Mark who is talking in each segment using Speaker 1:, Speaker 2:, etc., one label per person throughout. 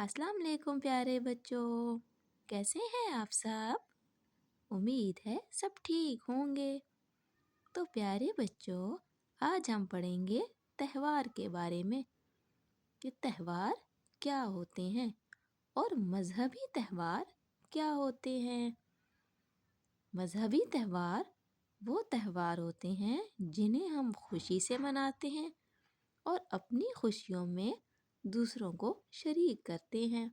Speaker 1: अस्सलाम वालेकुम प्यारे बच्चों, कैसे हैं आप सब? उम्मीद है सब ठीक होंगे। तो प्यारे बच्चों, आज हम पढ़ेंगे त्यौहार के बारे में कि त्यौहार क्या होते हैं और मजहबी त्यौहार क्या होते हैं। मजहबी त्यौहार वो त्यौहार होते हैं जिन्हें हम खुशी से मनाते हैं और अपनी खुशियों में दूसरों को शरीक करते हैं।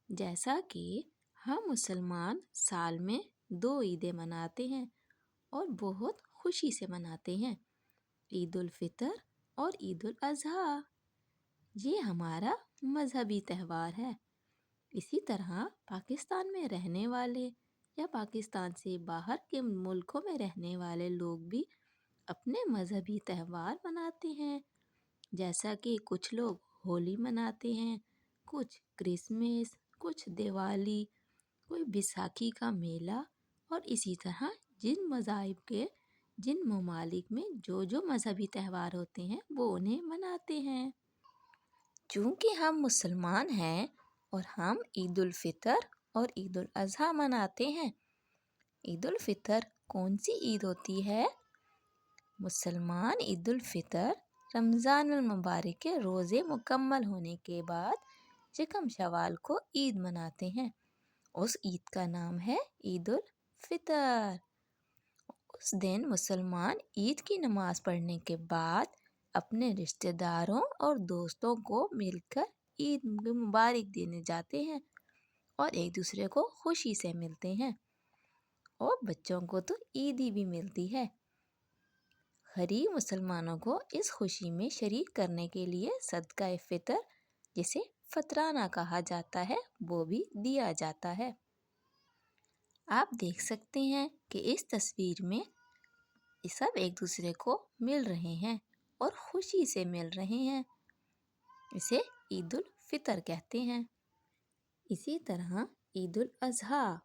Speaker 1: जैसा कि हम मुसलमान साल में 2 ईदें मनाते हैं और बहुत खुशी से मनाते हैं, ईद उल फितर और ईद उल अज़हा। ये हमारा मजहबी त्यौहार है। इसी तरह पाकिस्तान में रहने वाले या पाकिस्तान से बाहर के मुल्कों में रहने वाले लोग भी अपने मजहबी त्यौहार मनाते हैं। जैसा कि कुछ लोग होली मनाते हैं, कुछ क्रिसमस, कुछ दिवाली, कोई बैसाखी का मेला और इसी तरह जिन मज़ाहिब के जिन ममालिक में जो जो मजहबी त्यौहार होते हैं वो उन्हें मनाते हैं। चूँकि हम मुसलमान हैं और हम ईद उल फितर और ईद उल अज़हा मनाते हैं। ईद उल फितर कौन सी ईद होती है? मुसलमान ईद उल फितर रमज़ान मुबारक के रोज़े मुकम्मल होने के बाद चिकम शवाल को ईद मनाते हैं। उस ईद का नाम है ईद उल फितर। उस दिन मुसलमान ईद की नमाज पढ़ने के बाद अपने रिश्तेदारों और दोस्तों को मिलकर ईद मुबारक देने जाते हैं और एक दूसरे को खुशी से मिलते हैं और बच्चों को तो ईदी भी मिलती है। गरीब मुसलमानों को इस खुशी में शरीक करने के लिए सदका फितर, जिसे फतराना कहा जाता है, वो भी दिया जाता है। आप देख सकते हैं कि इस तस्वीर में सब एक दूसरे को मिल रहे हैं और खुशी से मिल रहे हैं। इसे ईद उल फितर कहते हैं। इसी तरह ईद उल अज़हा,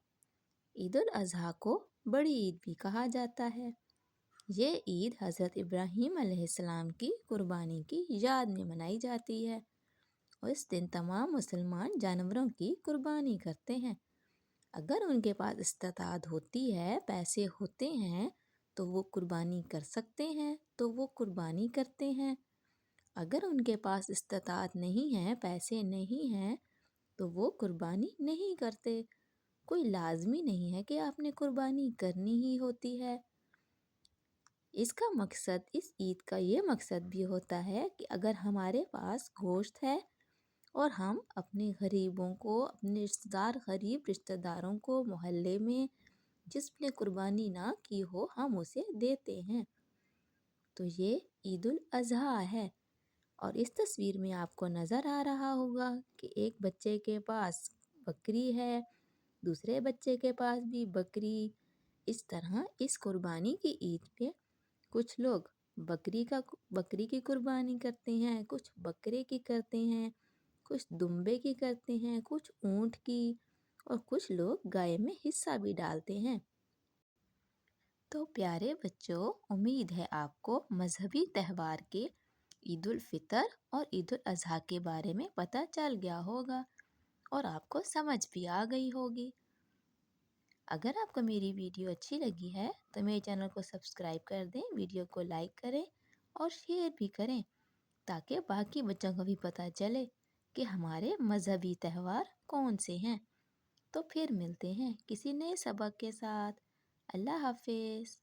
Speaker 1: ईद उल अज़हा को बड़ी ईद भी कहा जाता है। ये ईद हज़रत इब्राहीम अलैहिस्सलाम की कुर्बानी की याद में मनाई जाती है और इस दिन तमाम मुसलमान जानवरों की कुर्बानी करते हैं। अगर उनके पास इस्तात होती है, पैसे होते हैं, तो वो कुर्बानी कर सकते हैं तो वो कुर्बानी करते हैं। अगर उनके पास इस्तात नहीं है, पैसे नहीं हैं, तो वो कुर्बानी नहीं करते। कोई लाजमी नहीं है कि आपने कुर्बानी करनी ही होती है। इसका मकसद, इस ईद का ये मकसद भी होता है कि अगर हमारे पास गोश्त है और हम अपने गरीबों को, अपने गरीब रिश्तेदारों को मोहल्ले में जिसने कुर्बानी ना की हो, हम उसे देते हैं। तो ये ईद उल अज़हा है। और इस तस्वीर में आपको नज़र आ रहा होगा कि एक बच्चे के पास बकरी है, दूसरे बच्चे के पास भी बकरी। इस तरह इस कुर्बानी की ईद पे कुछ लोग बकरी की कुर्बानी करते हैं, कुछ बकरे की करते हैं, कुछ दुम्बे की करते हैं, कुछ ऊँट की और कुछ लोग गाय में हिस्सा भी डालते हैं। तो प्यारे बच्चों, उम्मीद है आपको मजहबी त्यौहार के ईद उल फितर और ईद उल अज़हा के बारे में पता चल गया होगा और आपको समझ भी आ गई होगी। अगर आपको मेरी वीडियो अच्छी लगी है तो मेरे चैनल को सब्सक्राइब कर दें, वीडियो को लाइक करें और शेयर भी करें ताकि बाकी बच्चों को भी पता चले कि हमारे मजहबी त्यौहार कौन से हैं। तो फिर मिलते हैं किसी नए सबक के साथ। अल्लाह हाफिज़।